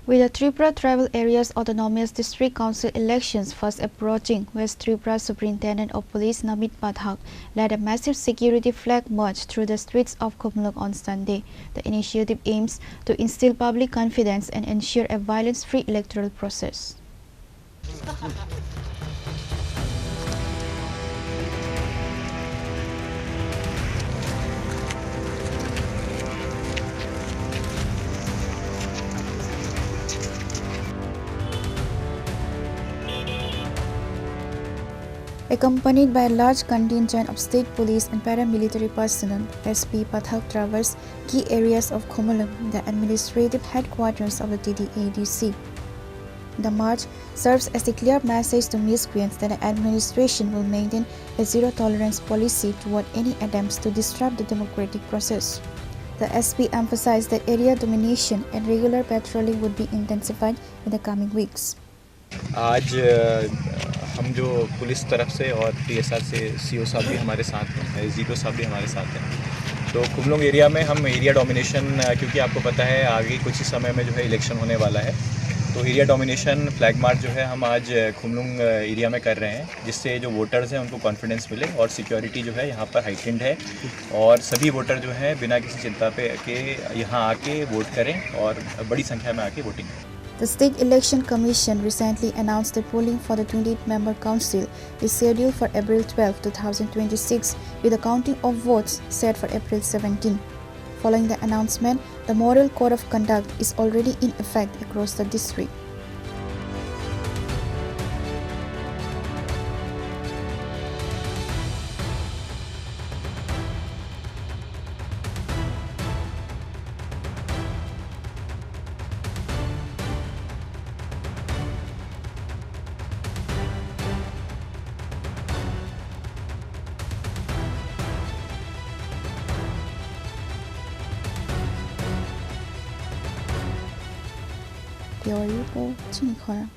With the Tripura Tribal Areas Autonomous District Council elections fast approaching, West Tripura Superintendent of Police Namit Pathak led a massive security flag march through the streets of Khumulwng on Sunday. The initiative aims to instill public confidence and ensure a violence-free electoral process. Accompanied by a large contingent of state police and paramilitary personnel, SP Pathak traversed key areas of Khumulwng, the administrative headquarters of the TTAADC. The march serves as a clear message to miscreants that the administration will maintain a zero-tolerance policy toward any attempts to disrupt the democratic process. The SP emphasized that area domination and regular patrolling would be intensified in the coming weeks. हम जो police तरफ से और TSR से CO साहब भी हमारे साथ हैं, SDPO साहब भी हमारे साथ हैं। तो खुमलुंग एरिया में हम एरिया डोमिनेशन, क्योंकि आपको पता है आगे कुछ ही समय में जो है इलेक्शन होने वाला है, तो एरिया डोमिनेशन फ्लैग मार्च जो है हम आज खुमलुंग एरिया में कर रहे हैं, जिससे जो वोटर्स हैं उनको कॉन्फिडेंस मिले और सिक्योरिटी जो है यहाँ पर हाइटेंड है और सभी वोटर जो है बिना किसी चिंता पे के यहाँ आके वोट करें और बड़ी संख्या में आके वोटिंग करें। The State Election Commission recently announced that polling for the 28-member council is scheduled for April 12, 2026, with the counting of votes set for April 17. Following the announcement, the Model Code of Conduct is already in effect across the district. Chini, Khorang.